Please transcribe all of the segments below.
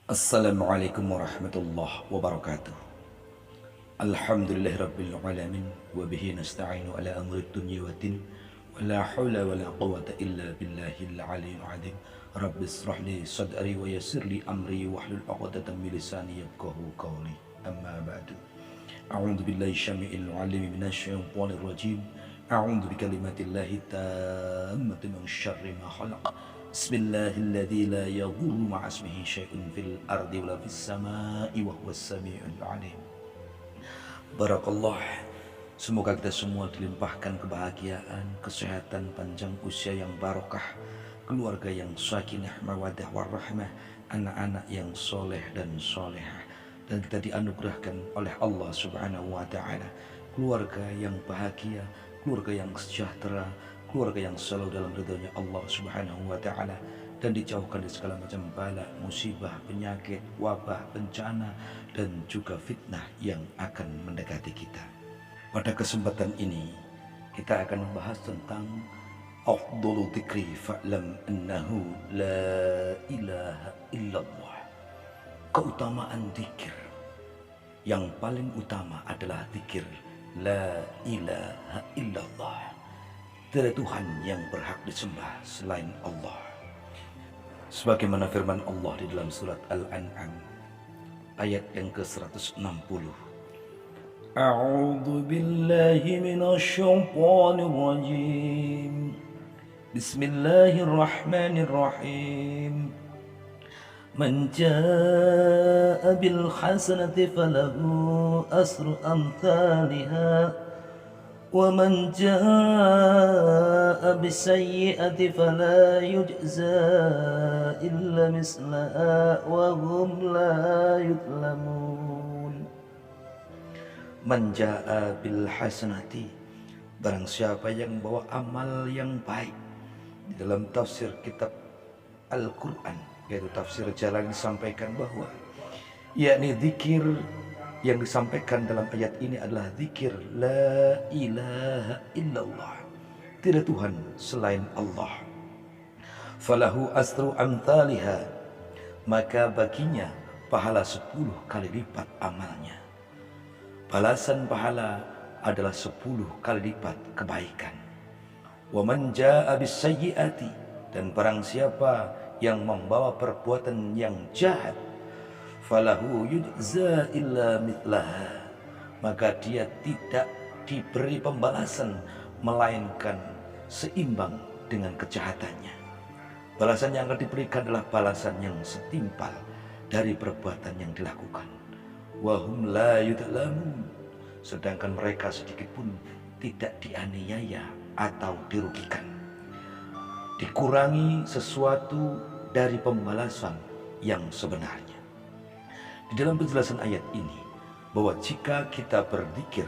Assalamualaikum warahmatullahi wabarakatuh. Alhamdulillahirabbil alamin wa bihi nasta'inu ala amri dunya waddin wa la haula wa la quwwata illa billahil aliyyil azim. Rabbi israh li sadri wa yassir li amri wahlul 'uqdatam min lisani yafqahu qawli. Amma ba'du. A'udzu billahi syami'il 'alim minasy syaithanir rajim. A'udzu bikalimatillahi tammati min syarri ma khalaq. Bismillahilladzi la yadhurru ma'a ismihi syai'un fil ardi wala fis sama'i wa huwas samiul 'alim. Barakallah. Semoga kita semua dilimpahkan kebahagiaan, kesehatan, panjang usia yang barokah, keluarga yang sakinah, mawaddah warahmah, anak-anak yang soleh dan solehah, dan kita dianugerahkan oleh Allah Subhanahu wa taala keluarga yang bahagia, keluarga yang sejahtera, keluarga yang selalu dalam ridhonya Allah Subhanahu wa taala, dan dijauhkan dari segala macam bala, musibah, penyakit, wabah, bencana, dan juga fitnah yang akan mendekati kita. Pada kesempatan ini kita akan membahas tentang afdhalu dzikri fa'lam annahu la ilaha illallah. Keutamaan zikir. Yang paling utama adalah zikir la ilaha illallah. Tiada Tuhan yang berhak disembah selain Allah. Sebagaimana firman Allah di dalam surat Al-An'am ayat yang ke-160. A'udzu billahi minasy syaithanir rajim. Bismillahirrahmanirrahim. Man jaa'a bil hasanati falahu asru amsalha wa man jaa'a bis sayyi'ati fala yujza illa mislaha wa hum la yuzlamun. Man jaa'a bil hasanati, barang siapa yang membawa amal yang baik. Di dalam tafsir kitab Al-Quran, yaitu tafsir Jalan, disampaikan bahwa yakni zikir yang disampaikan dalam ayat ini adalah zikir la ilaha illallah, tidak Tuhan selain Allah. Falahu asru amthaliha, maka baginya pahala 10 kali lipat amalnya. Balasan pahala adalah 10 kali lipat kebaikan. Wa man jaa'a bis sayyi'ati, dan barang siapa yang membawa perbuatan yang jahat, falahu yujza illa mitlaha, maka dia tidak diberi pembalasan melainkan seimbang dengan kejahatannya. Balasan yang akan diberikan adalah balasan yang setimpal dari perbuatan yang dilakukan. Wahum la yudlamun, sedangkan mereka sedikit pun tidak dianiaya atau dirugikan, dikurangi sesuatu dari pembalasan yang sebenarnya. Di dalam penjelasan ayat ini bahwa jika kita berzikir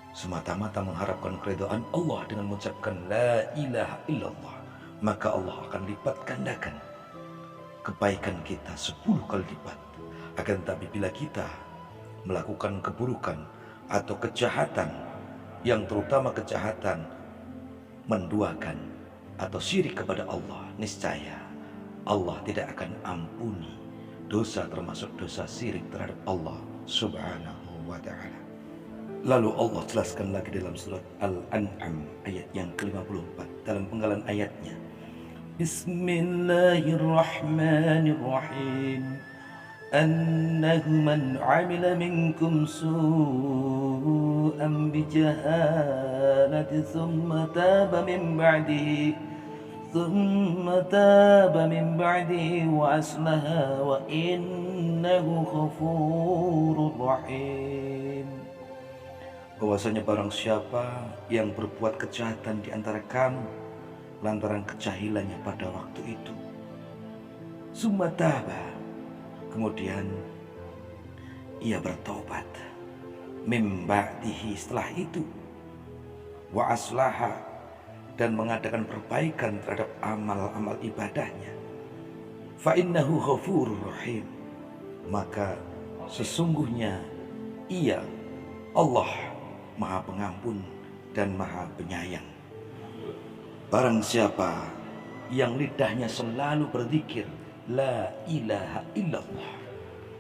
semata-mata mengharapkan keridhaan Allah dengan mengucapkan la ilaha illallah, maka Allah akan lipat gandakan kebaikan kita 10 kali lipat. Akan tetapi bila kita melakukan keburukan atau kejahatan, yang terutama kejahatan menduakan atau syirik kepada Allah, niscaya Allah tidak akan ampuni dosa termasuk dosa syirik terhadap Allah Subhanahu wa ta'ala. Lalu Allah jelaskan lagi dalam surat Al-An'am ayat yang ke-54 dalam penggalan ayatnya. Bismillahirrahmanirrahim. Annahu man 'amila minkum su'an bijahalati thumma taba min ba'dihi wa aslaha wa innahu ghafurur rahim. Bahwasanya barang siapa yang berbuat kejahatan di antara kamu lantaran kejahilannya pada waktu itu, summa taba, kemudian ia bertobat, mim ba'dihi, setelah itu, wa aslaha, dan mengadakan perbaikan terhadap amal-amal ibadahnya, fa innahu ghafurur rahim, maka sesungguhnya ia, Allah, Maha Pengampun dan Maha Penyayang. Barang siapa yang lidahnya selalu berzikir la ilaha illallah,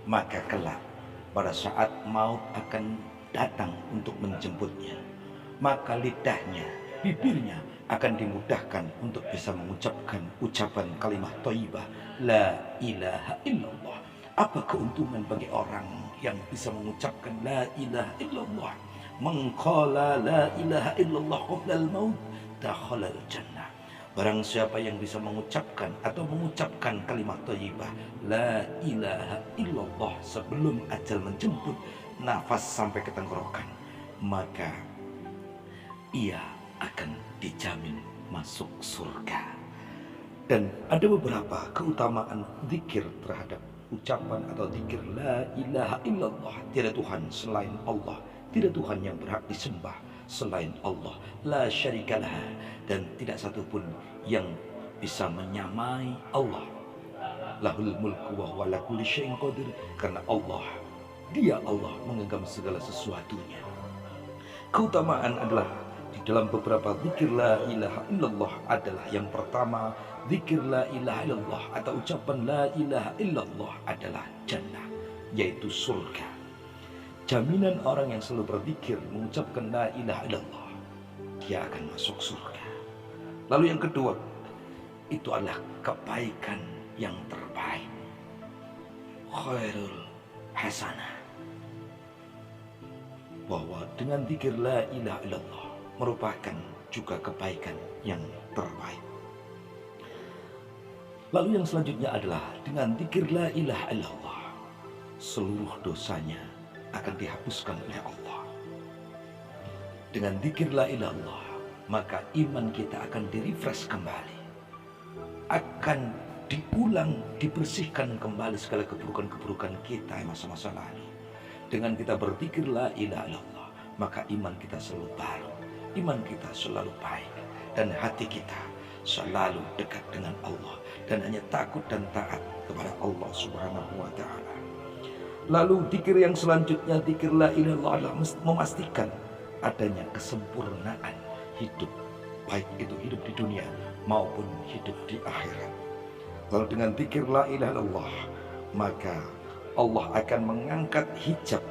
maka kelak pada saat maut akan datang untuk menjemputnya, maka lidahnya, bibirnya akan dimudahkan untuk bisa mengucapkan ucapan kalimat thayyibah la ilaha illallah. Apa keuntungan bagi orang yang bisa mengucapkan la ilaha illallah? Man qala la ilaha illallah qabla al-maut dakhala al-jannah. Barang siapa yang bisa mengucapkan atau mengucapkan kalimat thayyibah la ilaha illallah sebelum ajal menjemput, nafas sampai ke tenggorokan, maka ia akan dijamin masuk surga. Dan ada beberapa keutamaan zikir terhadap ucapan atau zikir la ilaha illallah. Tiada Tuhan selain Allah, tidak Tuhan yang berhak disembah selain Allah, la syarikalah, dan tidak satupun yang bisa menyamai Allah. Lahul mulku wa huwa ala kulli syai'in qadir, karena Allah, dia Allah menggenggam segala sesuatunya. Keutamaan adalah di dalam beberapa zikir la ilaha illallah adalah yang pertama, zikir la ilaha illallah atau ucapan la ilaha illallah adalah jannah, yaitu surga. Jaminan orang yang selalu berzikir mengucapkan la ilaha illallah, dia akan masuk surga. Lalu yang kedua, itu adalah kebaikan yang terbaik, khairul hasanah, bahwa dengan zikir la ilaha illallah merupakan juga kebaikan yang terbaik. Lalu yang selanjutnya adalah dengan zikir la ilaha illallah seluruh dosanya akan dihapuskan oleh Allah. Dengan zikir la ilaha illallah maka iman kita akan direfresh kembali, akan diulang, dibersihkan kembali segala keburukan-keburukan kita masa-masa lalu. Dengan kita berzikir la ilaha illallah maka iman kita selalu baru, iman kita selalu baik, dan hati kita selalu dekat dengan Allah dan hanya takut dan taat kepada Allah Subhanahu wa ta'ala. Lalu zikir yang selanjutnya, zikir la ilaha illallah, adalah memastikan adanya kesempurnaan hidup, baik itu hidup di dunia maupun hidup di akhirat. Lalu dengan zikir la ilaha illallah maka Allah akan mengangkat hijab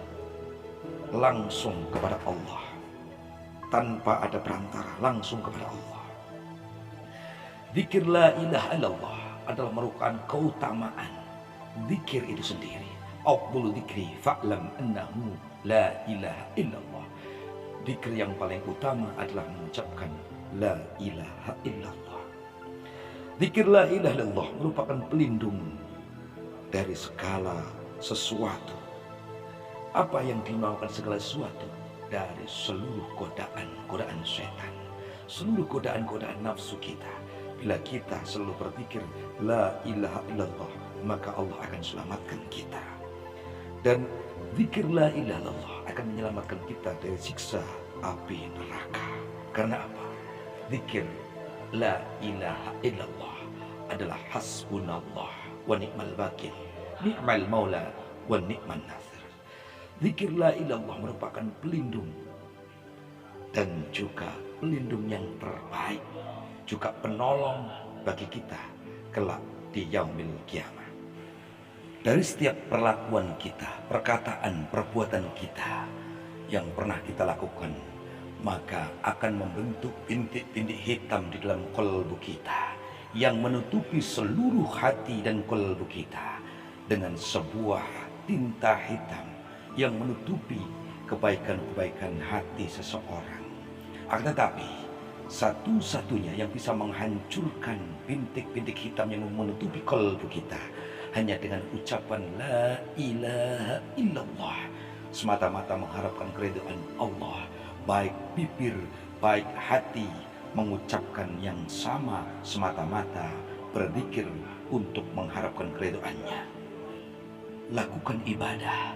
langsung kepada Allah, tanpa ada perantara, langsung kepada Allah. Zikir la ilaha illallah adalah merupakan keutamaan zikir itu sendiri. Afdhalu dzikri fa'lam annahu la ilaha illallah. Zikir yang paling utama adalah mengucapkan la ilaha illallah. Zikir la ilaha illallah merupakan pelindung dari segala sesuatu. Apa yang dimaukan segala sesuatu? Dari seluruh godaan setan, seluruh godaan nafsu kita. Bila kita selalu berzikir la ilaha illallah, maka Allah akan selamatkan kita. Dan zikir la ilaha illallah akan menyelamatkan kita dari siksa api neraka. Karena apa? Zikir la ilaha illallah adalah hasbunallah wa ni'mal wakil, ni'mal maula wa ni'man nasir. Zikir la ilallah merupakan pelindung, dan juga pelindung yang terbaik, juga penolong bagi kita kelak di yaumil kiamah. Dari setiap perlakuan kita, perkataan, perbuatan kita yang pernah kita lakukan, maka akan membentuk bintik-bintik hitam di dalam qalbu kita yang menutupi seluruh hati dan qalbu kita dengan sebuah tinta hitam yang menutupi kebaikan-kebaikan hati seseorang. Akan tetapi satu-satunya yang bisa menghancurkan bintik-bintik hitam yang menutupi qalbu kita hanya dengan ucapan la ilaha illallah, semata-mata mengharapkan keridhaan Allah, baik bibir, baik hati mengucapkan yang sama, semata-mata berzikir untuk mengharapkan keridhaannya. Lakukan ibadah,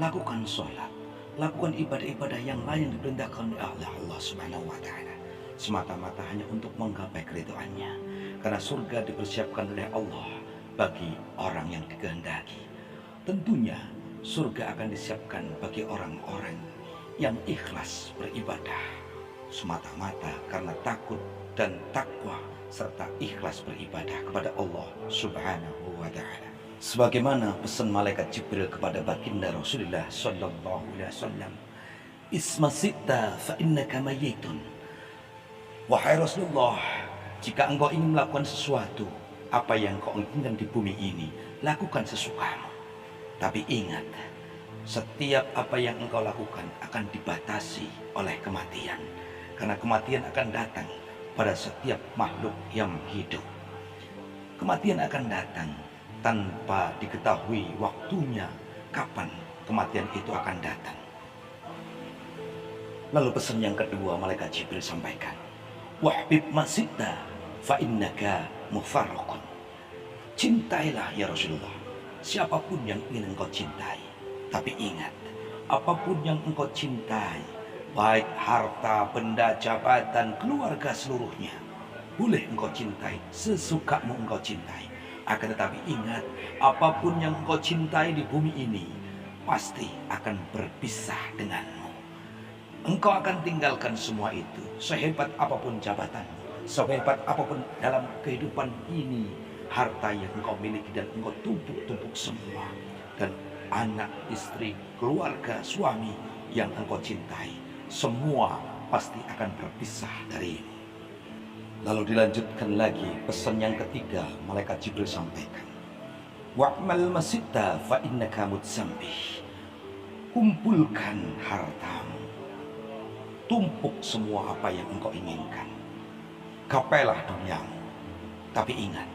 lakukan sholat, lakukan ibadah-ibadah yang lain yang diperintahkan oleh Allah Subhanahu wa ta'ala, semata-mata hanya untuk menggapai keridhaannya. Karena surga dipersiapkan oleh Allah bagi orang yang dikehendaki. Tentunya surga akan disiapkan bagi orang-orang yang ikhlas beribadah semata-mata karena takut dan takwa serta ikhlas beribadah kepada Allah Subhanahu wa taala. Sebagaimana pesan malaikat Jibril kepada baginda Rasulullah sallallahu alaihi wasallam, "Isma sita fa innaka mayyitun." Wahai Rasulullah, jika engkau ingin melakukan sesuatu, apa yang kau inginkan di bumi ini, lakukan sesukamu. Tapi ingat, setiap apa yang engkau lakukan akan dibatasi oleh kematian. Karena kematian akan datang pada setiap makhluk yang hidup. Kematian akan datang tanpa diketahui waktunya kapan kematian itu akan datang. Lalu pesan yang kedua malaikat Jibril sampaikan, "Wahbib masita fa innaka mufarraqun." Cintailah ya Rasulullah siapapun yang ingin engkau cintai. Tapi ingat, apapun yang engkau cintai, baik harta, benda, jabatan, keluarga seluruhnya, boleh engkau cintai, sesukamu engkau cintai. Akan tetapi ingat, apapun yang engkau cintai di bumi ini pasti akan berpisah denganmu. Engkau akan tinggalkan semua itu, sehebat apapun jabatanmu, sehebat apapun dalam kehidupan ini, harta yang engkau miliki dan engkau tumpuk-tumpuk semua, dan anak, istri, keluarga, suami yang engkau cintai, semua pasti akan berpisah darimu. Lalu dilanjutkan lagi pesan yang ketiga malaikat Jibril sampaikan, "Wa'mal masita fa innaka mutsammih." Kumpulkan hartamu, tumpuk semua apa yang engkau inginkan, gapailah duniamu. Tapi ingat,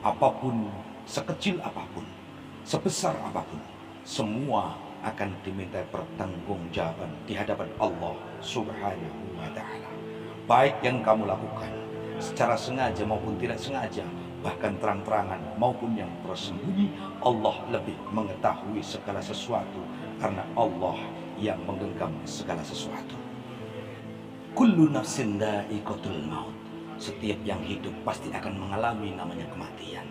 apapun, sekecil apapun, sebesar apapun, semua akan diminta pertanggungjawaban di hadapan Allah Subhanahu wa taala. Baik yang kamu lakukan secara sengaja maupun tidak sengaja, bahkan terang-terangan maupun yang tersembunyi, Allah lebih mengetahui segala sesuatu karena Allah yang menggenggam segala sesuatu. Kullu nafsin dha'iqatul maut. Setiap yang hidup pasti akan mengalami namanya kematian.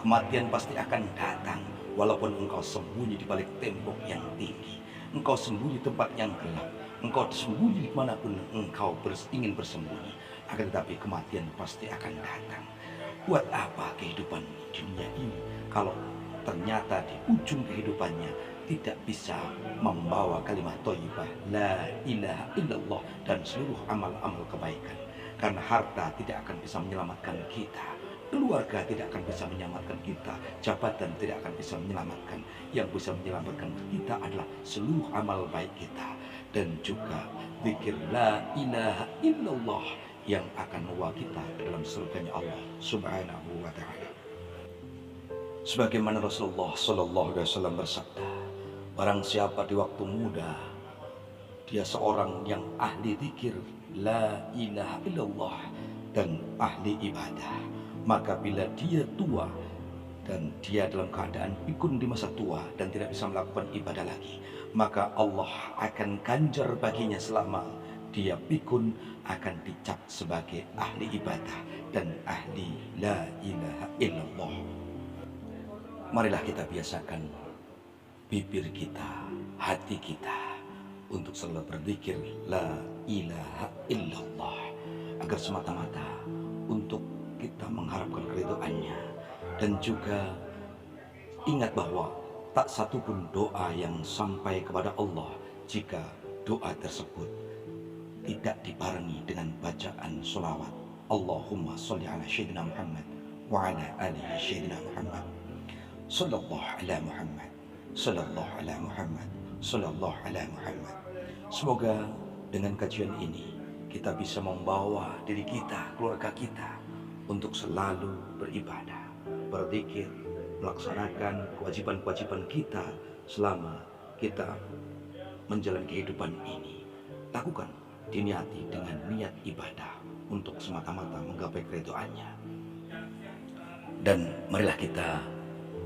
Kematian pasti akan datang walaupun engkau sembunyi di balik tembok yang tinggi, engkau sembunyi di tempat yang gelap, engkau sembunyi dimanapun engkau ingin bersembunyi, akan tetapi kematian pasti akan datang. Buat apa kehidupan di dunia ini kalau ternyata di ujung kehidupannya tidak bisa membawa kalimat thayyibah la ilaha illallah dan seluruh amal-amal kebaikan. Karena harta tidak akan bisa menyelamatkan kita, keluarga tidak akan bisa menyelamatkan kita, jabatan tidak akan bisa menyelamatkan. Yang bisa menyelamatkan kita adalah seluruh amal baik kita, dan juga zikir la ilaha illallah yang akan membawa kita ke dalam surganya Allah Subhanahu wa taala. Sebagaimana Rasulullah sallallahu alaihi wasallam bersabda, barang siapa di waktu muda dia seorang yang ahli zikir la ilaha illallah dan ahli ibadah, maka bila dia tua dan dia dalam keadaan pikun di masa tua dan tidak bisa melakukan ibadah lagi, maka Allah akan ganjar baginya selama dia pikun, akan dicap sebagai ahli ibadah dan ahli la ilaha illallah. Marilah kita biasakan bibir kita, hati kita untuk selalu berzikir la ilaha illallah, agar semata-mata untuk kita mengharapkan keridhaannya. Dan juga ingat bahwa tak satu pun doa yang sampai kepada Allah jika doa tersebut tidak dibarengi dengan bacaan sholawat Allahumma sholli ala Sayyidina Muhammad wa ala alihi Sayyidina Muhammad, sallallahu ala Muhammad, sallallahu ala Muhammad, sallallahu ala Muhammad. Semoga dengan kajian ini kita bisa membawa diri kita, keluarga kita untuk selalu beribadah, berzikir, melaksanakan kewajiban-kewajiban kita selama kita menjalani kehidupan ini. Lakukan, diniati dengan niat ibadah untuk semata-mata menggapai keridhaannya. Dan marilah kita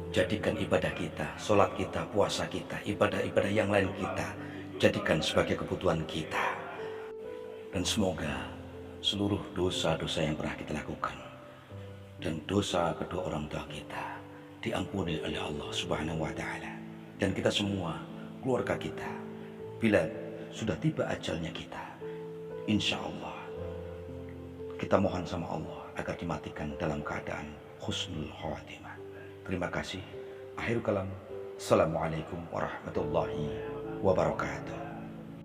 jadikan ibadah kita, sholat kita, puasa kita, ibadah-ibadah yang lain kita jadikan sebagai kebutuhan kita. Dan semoga seluruh dosa-dosa yang pernah kita lakukan dan dosa kedua orang tua kita diampuni oleh Allah Subhanahu wa taala. Dan kita semua, keluarga kita, bila sudah tiba ajalnya kita, insya Allah kita mohon sama Allah agar dimatikan dalam keadaan husnul khawatimah. Terima kasih. Akhir kalam. Assalamualaikum warahmatullahi wabarakatuh.